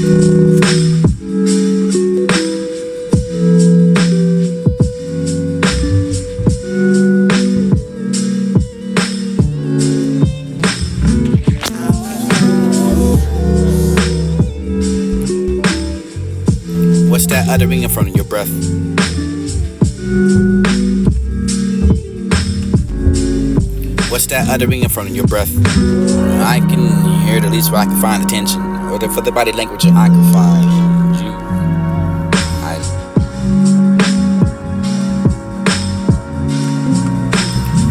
What's that uttering in front of your breath? What's that uttering in front of your breath? I can hear it at least where I can find attention, or for the body language I can find you.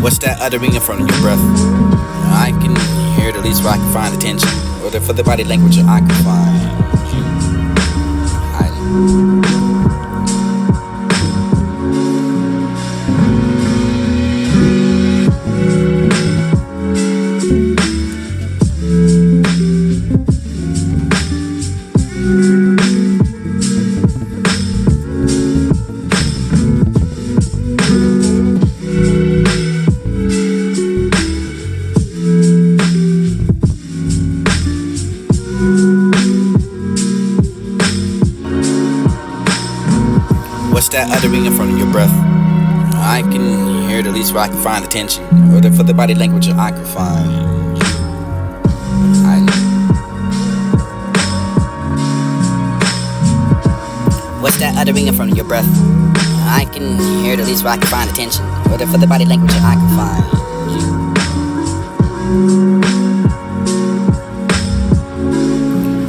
What's that uttering in front of your breath? I can hear it at least where I can find attention, or for the body language I can find you. What's that uttering in front of your breath? I can hear it at least where I can find attention, or for the body language I can find you. What's that uttering in front of your breath? I can hear it at least where I can find attention, or for the body language I can find you.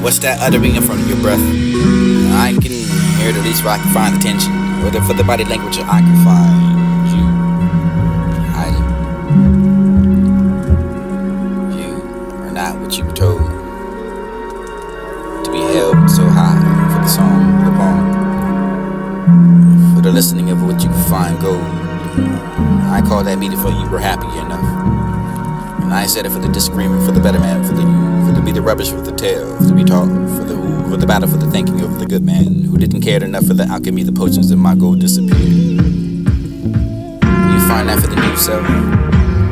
What's that uttering in front of your breath? I can hear it at least where I can find attention, or for the body language I can find you. You are not what you were told to be held so high for the song, for the poem, for the listening of what you can find gold. I call that meeting for you were happy enough. And I said it for the disagreement, for the better man, for the to be the rubbish for the tale, to be taught for the who, for the battle, for the thinking of the good man who didn't care enough for the alchemy, the potions, and my gold disappeared. You find that for the new self?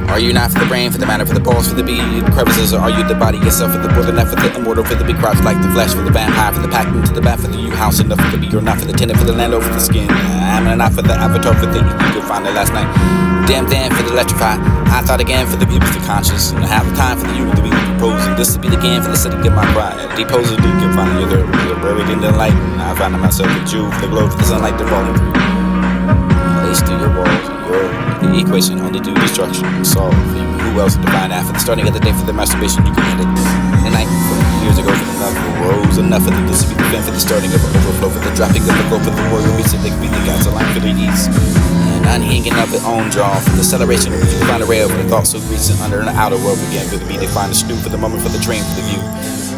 Are you not for the brain, for the matter, for the pulse, for the beat, the crevices, or are you the body yourself, for the border, not for the immortal, for the big crops like the flesh, for the vampire, for the pack into the bat, for the you house, enough for the bee, or not for the tenant, for the land over the skin. I'm not for the avatar, for the you could find it last night. Damn for the electrified. I thought again for the beauty, the conscious, and I have time for the you to be proposing. This to be the game for the city, get my pride. Deposed, you can find the other, buried in the light. And I found myself a Jew for the glow of the sunlight, the falling through. Lace through your walls, the equation only do destruction. Solve for you. Who else to find after the starting of the day for the masturbation you committed? The night years ago for the love rose enough for the this to be the fin for the starting of the overflow, for the dropping of the gold, for the royal beats of the gods aligned for the east. Unhinging of their own jaw, for the acceleration of the find a rail, for the thoughts so recent under an outer world again, for the beat they find the stew, for the moment, for the dream, for the view.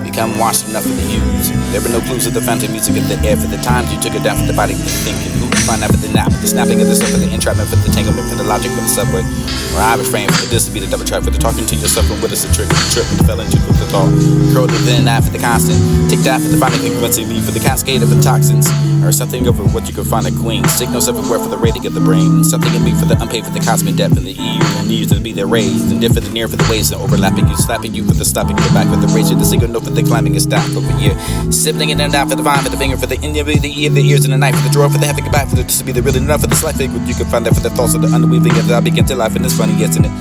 Become washed enough for the hues. There were no clues of the phantom music of the air, for the times you took it down for the body, for the thinking. Who can find out for the nap, for the snapping of the stuff, for the entrapment, for the tanglement, for the logic, for the subway. Where I refrain for the this to be the double track, for the talking to yourself and what is the trick, the trip, and the fell into with the thought. Curled within that for the constant, ticked out for the finding frequency, for the cascade of the toxins. Or something over what you could find a queen. Signals everywhere for the rating of the brain. Something in me for the unpaid, for the cosmic depth and the EU. And needs to be their raised. And different the near for the waves and overlapping you. Slapping you for the stopping the back for the ratio. The single note for the climbing and stack over here. Sibling it and down for the vine, for the finger, for the India, the ear, the ears, and the knife, for the drawer, for the having it back, for the to be the really enough for the slight figure. You can find that for the thoughts of the underweaving of the I begin to life and it's funny, isn't it?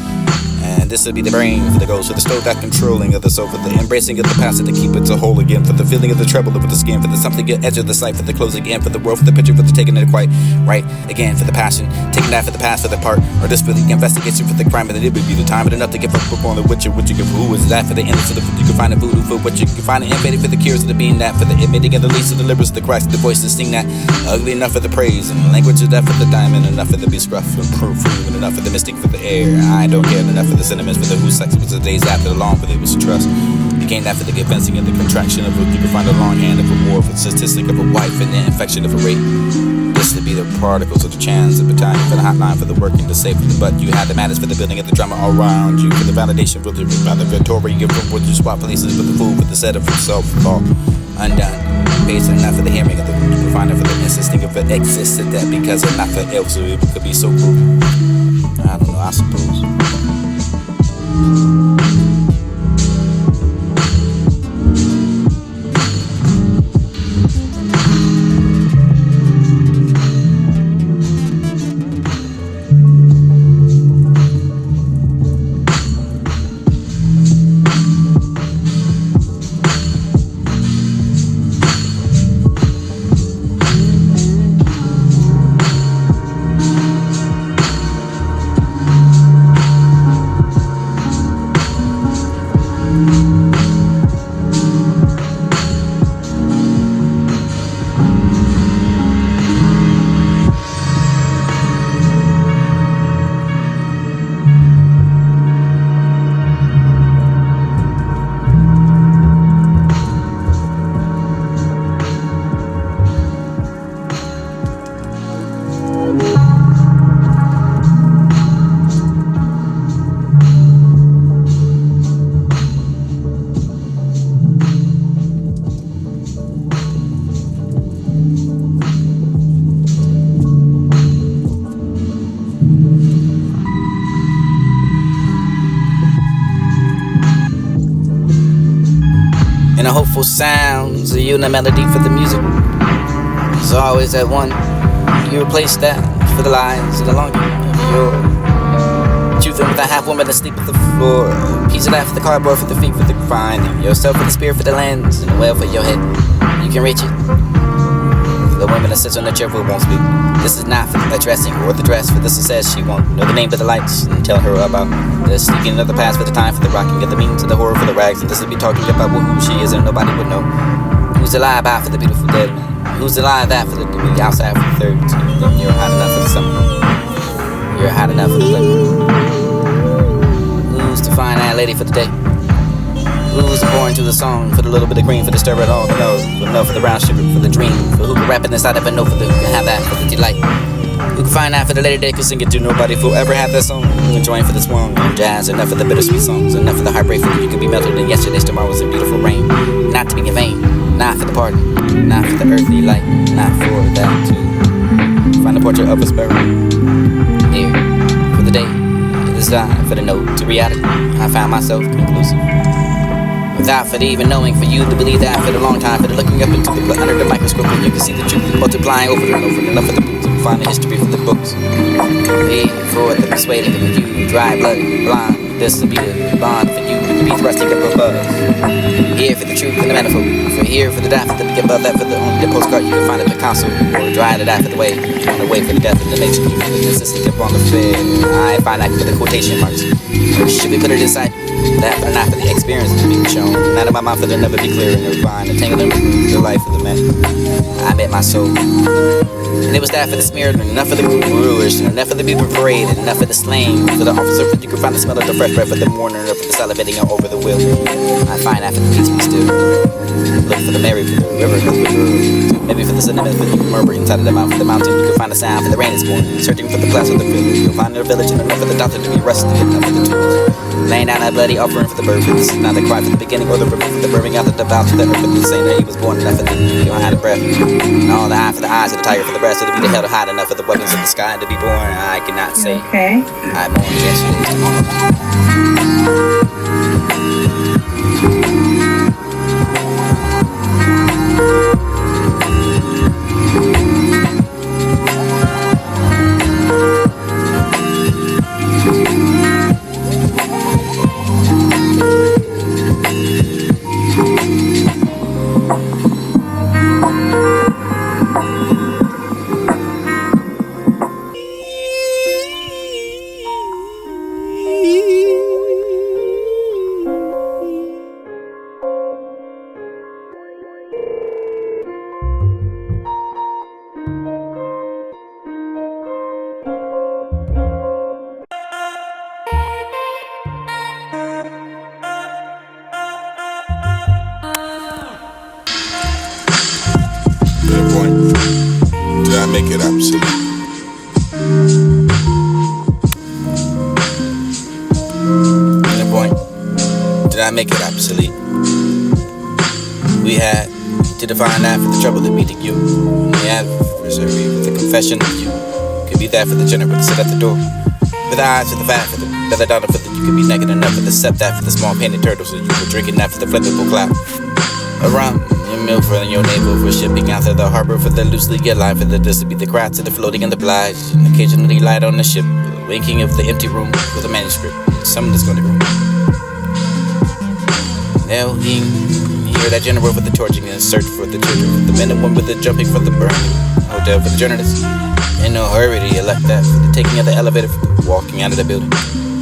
And this will be the brain for the ghost, for the stove that controlling of the soul, for the embracing of the past to keep it to whole again, for the feeling of the treble over the skin, for the something at edge of the sight, for the closing in, for the world, for the picture, for the taking it quite right again, for the passion, taking that for the past, for the part, or this for the investigation, for the crime, and it would be the time, but enough to get fucked on the witcher, what you can, who is that for the innocent, of you can find a voodoo, for what you can find an invaded, for the cures of the being that, for the admitting of the least of the liberals, the Christ, the voice to sing that, ugly enough for the praise, and the language of that for the diamond, enough for the beast rough, and proof, and enough for the mystic, for the air, I don't care, enough for the sentiments, for the who sex was the days after the long, but it was trust. Became that for the convincing and the contraction of what you can find a long hand of a war, for the statistic of a wife and the infection of a rape. This to be the particles of the chance, the battalion for the hotline, for the working, the safe, for the butt. You had the matters for the building of the drama all around you, for the validation, for the Victoria, for what you swap places, for the food, for the setup, for self, all undone. Patient enough for the hearing of the you can find it for the insisting of it existed that because it's not for else, so it could be so cruel. I don't know, I suppose. and the hopeful sounds of you and the melody for the music. There's always that one. You replace that for the lies of the longing of your truth with a half woman asleep at the floor. Piece of that for the cardboard, for the feet, for the finding yourself, for the spirit, for the lens, and the well for your head. You can reach it. The woman that sits on the chair who won't speak. This is not for the dressing or the dress, for the success she won't know the name of the lights and tell her about the sneaking of the past, for the time, for the rocking of the means, of the horror, for the rags, and this will be talking about who she is and nobody would know. Who's alive out for the beautiful dead? Who's alive that for the outside for the third? You're hot enough for the summer. You're hot enough for the glimmer. Who's to find that lady for the day? Who's born to the song for the little bit of green, for the stir it all, the nose, for enough for the brown sugar, for the dream, for who can rap it inside of a note, for the who can have that for the delight. Who can find that for the later day, can sing it to nobody will ever have that song. Who can join for the swung and jazz, enough for the bittersweet songs, enough for the heartbreak, for you can be melted in yesterday's tomorrows in beautiful rain. Not to be in vain, not for the party, not for the earthly light, not for that to find a portrait of a sparrow. Here, for the day, it is I, for the note to reality, I found myself conclusive. Without for the even knowing, for you to believe that for the long time, for the looking up into the under the microscope, and you can see the truth multiplying over and over, enough for the books and find the history for the books. Here for the persuading of you, dry blood, blind, this will be the bond for you to be thrusting up above. Here for the truth and the manifold, for here for the die, for the big above that, for the only the postcard you can find at Picasso, or dry to die for the way, on the way for the death of the nature, for the necessity up on the fair. I find that for the quotation marks. Or should we put it inside? That or not for the experience to be shown. Not in my mind for there never be clear and refined. Entangling the life of the man. I met my soul. And it was that for the smeared, enough for the brewers, enough for the people paraded, enough for the slain. For the officer, you can find the smell of the fresh breath for the mourner, for the salivating out over the will. I find that for the peace be still. Look for the Mary, for the river, maybe for the cinnamon, for the murmur inside of the mouth, for the mountain. You can find the sound for the rain is born. Searching for the clouds of the field. You'll find their village and enough for the doctor to be rested, enough for the tools. Laying down that bloody offering for the bird. This is not the cry for the beginning or the river for the birthing out of the vow to the earth. For the saying that he was born enough for the you don't have a breath. And all the eye for the eyes of the tiger for the breast. So to be the hell to hide enough for the weapons of the sky and to be born. I cannot say. Okay. I'm born yesterday tomorrow. Did I make it obsolete? To the point, did I make it obsolete? We had to define that for the trouble that meeting you. The adversary with the confession of you. Could be that for the general to sit at the door. For the eyes of the fat, for the belladonna, for the you could be naked enough for the sep that for the small painted turtles, so you were drinking that for the flippable cloud. Around your milk for your navel, for shipping out to the harbor, for the loosely alive, for the this to be the crowd to the floating and the blige, and occasionally light on the ship, winking of the empty room for the manuscript. Something that's gonna go. Now he hear that general for the torching and search for the children, for the men and women with the jumping for the burning, hotel for the journalists. In no hurry to elect that for the taking of the elevator, for the walking out of the building,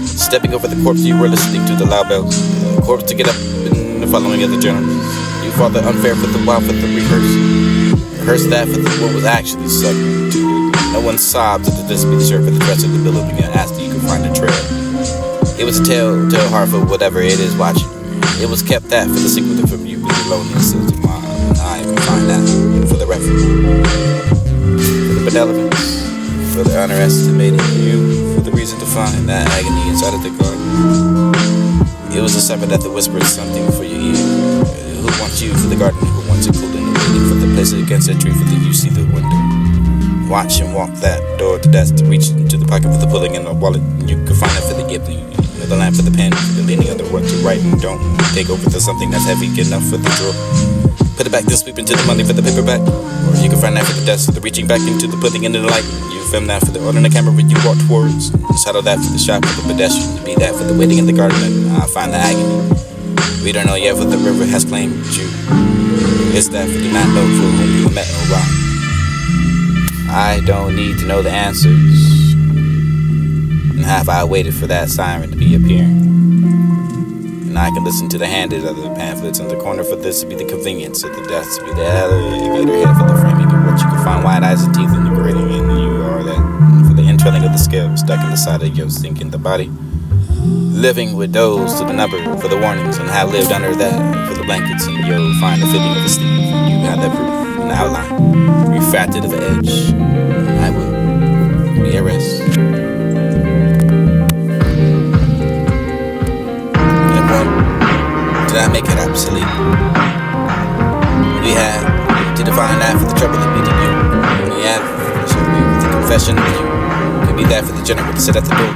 stepping over the corpse you were listening to the loud bells, the corpse to get up and the following of the journalists. You fought the unfair for the wild for the rehearse that for the, what was actually sucked to. No one sobs at the dispute shirt for the rest of the building and asked you could find a trail. It was a tell heart for whatever it is watching. It was kept that for the secret from you with the loneliness of tomorrow. I will find that for the record. For the benevolence, for the underestimating you, for the reason to find that agony inside of the garden. It was a summer that the whispered something for your ear. Who wants you for the garden? Who wants it cool and waiting for the place against that tree for the you see the window. Watch and walk that door to death to reach into the pocket for the pulling in the wallet. You can find it for the giving. for the lamp, for the pen, for the leaning on the what to write and don't take over to something that's heavy enough for the drawer. Put it back, then sweep into the money for the paperback. Or you can find that for the desk, for the reaching back into the putting into the light. You film that for the order in the camera you walk towards. Saddle that for the shop, for the pedestrian. Be that for the waiting in the garden, and I'll find the agony. We don't know yet what the river has claimed you. It's that for the not know for whom you met or why. I don't need to know the answers. And have I waited for that siren to be appearing? And I can listen to the handed of the pamphlets in the corner for this to be the convenience of the death to be the alligator head for the framing of what you can find wide eyes and teeth in the grating, and you are that for the entwelling of the scale stuck in the side of your thinking the body. Living with those to the number for the warnings, and have lived under that for the blankets, and you'll find the fitting of the sleeve. You have that proof in the outline, refracted of the edge. I will be at rest. Did I make it obsolete? We had to define that for the trouble that we did you. We had to with the confession of you. Could be that for the general to sit at the door.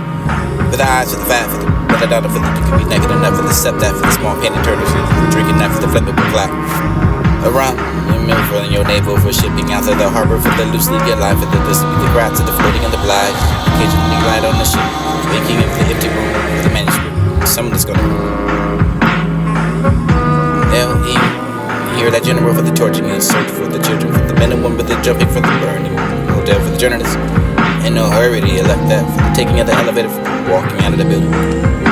For the eyes for the fat, for the better dollar, for the you could be naked enough for the step that for the small painted turtles, for the drinking that for the flammable clock. Around your mill for your navel for shipping out to the harbor for the loosely get life for the distance the crowds of the floating and the blind. Occasionally light on the ship, waking up the empty room with the manuscript. Someone that's gonna they'll hear that general for the torching and search for the children, for the men and women, for the jumping, for the burning, hotel for the journalists. In no hurry to elect that for the taking of the elevator, for the walking out of the building,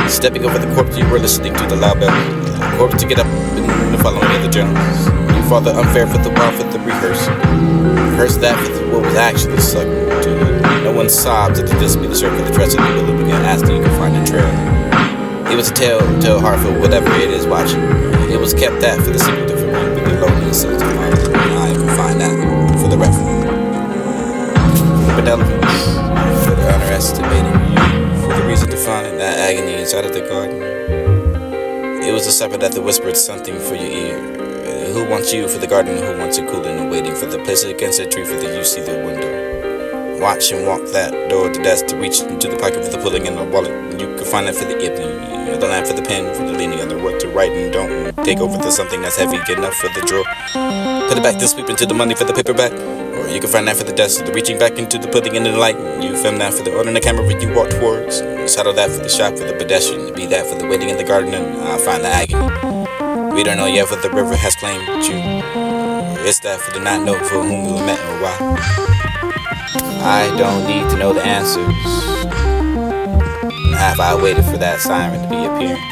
stepping over the corpse you were listening to the loud bell, the corpse to get up and the following of the journalists. You fought the unfair for the wild for the rehearsal, rehearse that for what was actually sucked to. No one sobs at the disc be the circle, the dress of the building began asking you could find a trail. It was a tell heart for whatever it is watching. It was kept that for the secret of me, but the loneliness of the mind. I can find that for the reference, for the benevolence, for the underestimating you, for the reason to find that agony inside of the garden. It was a supper that whispered something for your ear. Who wants you for the garden? Who wants it cooling and waiting for the place against a tree for the you see the window. Watch and walk that door to desk to reach into the pocket for the pulling in the wallet. You can find that for the evening, the lamp for the pen, for the leaning on the what to write and don't take over to something that's heavy enough for the drawer. Put it back, then sweep into the money for the paperback. Or you can find that for the desk, the reaching back into the putting into the light. You film that for the order in the camera you walk towards. Saddle that for the shop, for the pedestrian. Be that for the waiting in the garden, and I'll find the agony. We don't know yet what the river has claimed you. It's that for the not know for whom we met or why. I don't need to know the answers. And have I waited for that siren to be appearing?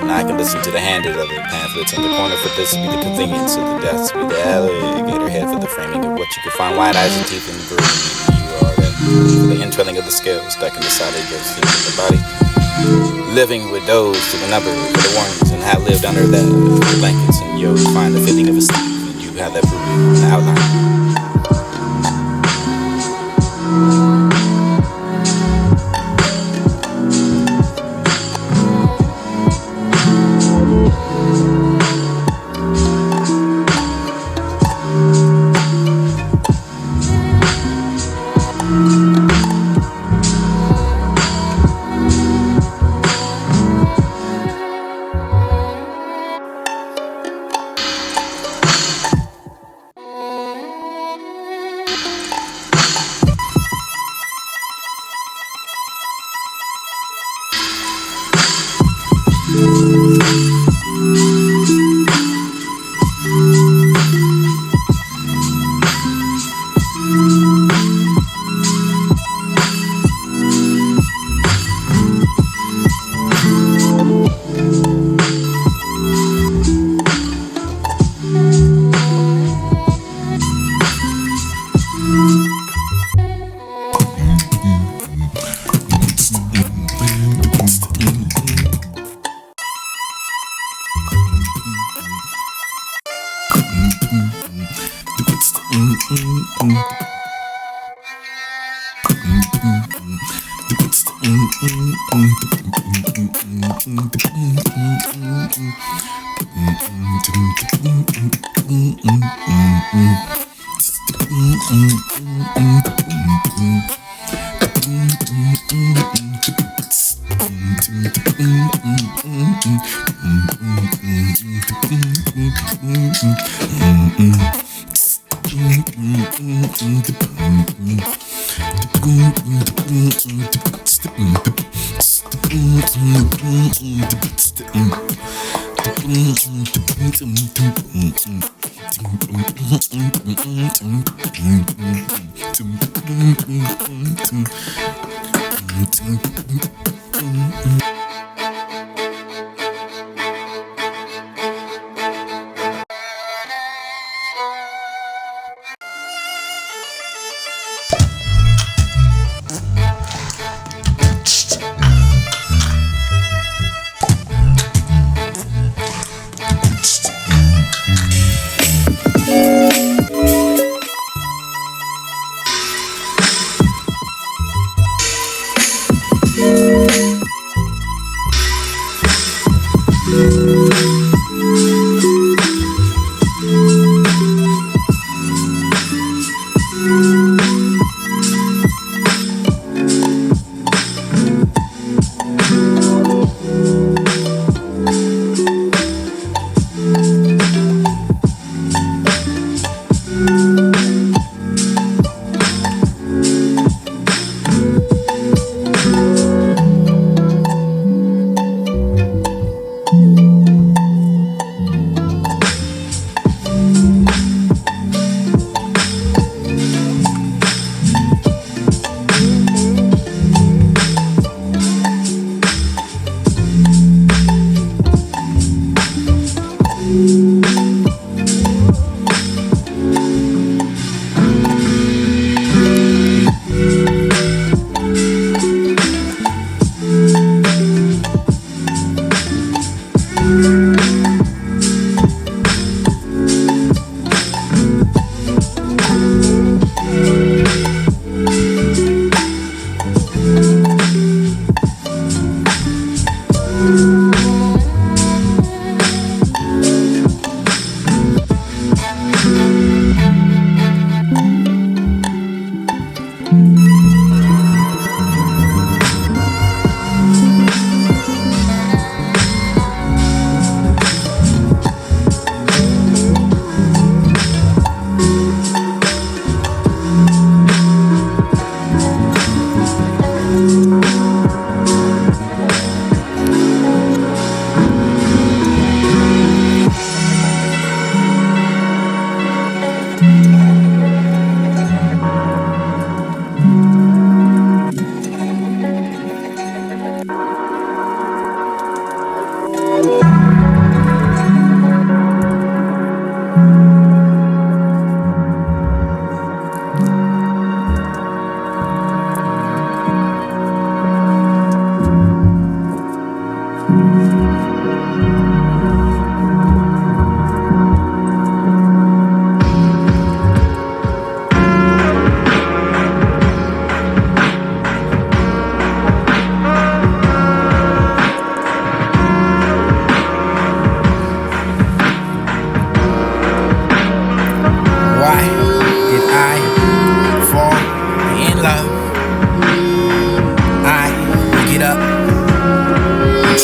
And I can listen to the handed of the pamphlets in the corner for this to be the convenience of the death to be the alligator head for the framing of what you can find wide eyes and teeth in the groove. You are that for the entwelling of the scale stuck in the side of your skin in the body. Living with those to the number for the warnings, and have lived under that for the blankets, and you'll find the fitting of a sleeve, and you have that proof in the outline.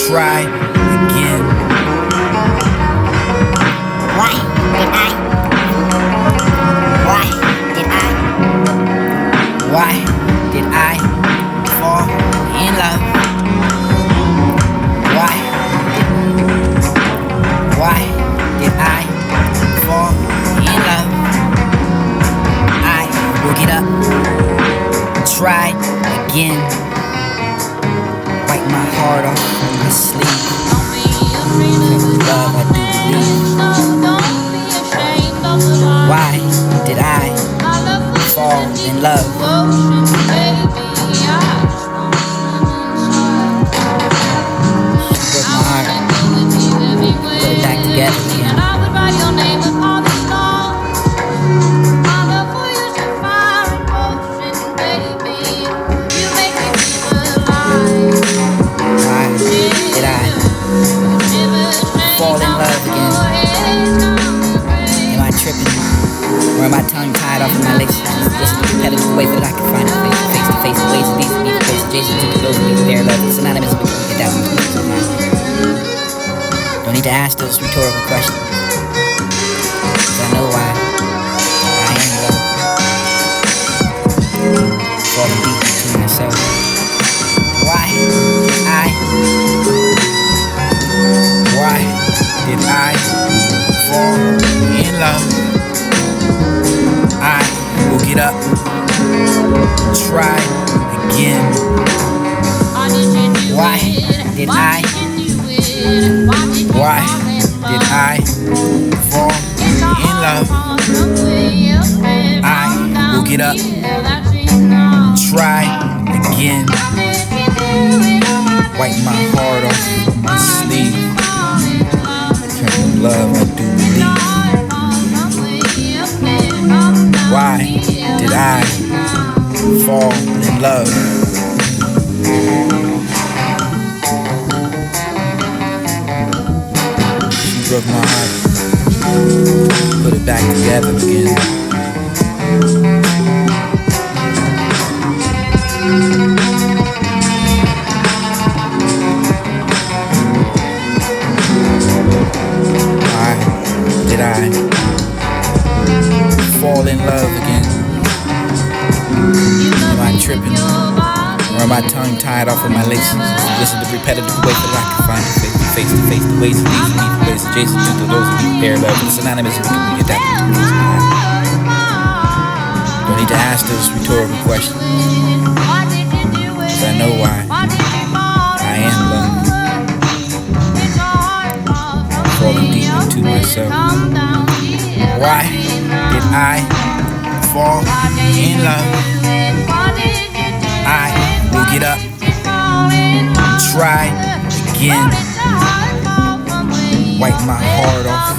try again. Why did I? Why did I fall in love? Why did I fall in love? I will get up, try again. Wipe my heart off from my sleeve. Love, I do believe. Why did I fall in love? She broke my heart. Put it back together again. Fall in love again. Am I tripping? Or am I tongue tied off of my legs? Just repetitive ways that I can find it face to face. Ways of these to be the face adjacent to the close of these pair of love. Synonymous with get that one. Don't need to ask those rhetorical questions. 'cause I know why. I am love. Falling deep into myself. Why did I fall in love? I will get up, try again. Why did I fall in love? I will get up, try again. Wipe my heart off my sleeve. Love, I do believe. Why did I fall in love? She broke my heart, put it back together again. Did I fall in love again? Am I tripping? Or am I tongue tied off of my laces? Listen to repetitive ways that I can find it face to face. The ways that leads me, the ways adjacent to those of you paired up. It's anonymous and we can get that. Don't need to ask those rhetorical questions, 'cause I know why. I am love. Falling deep into myself. Why did I fall in love? I will get up, try again. Wipe my heart off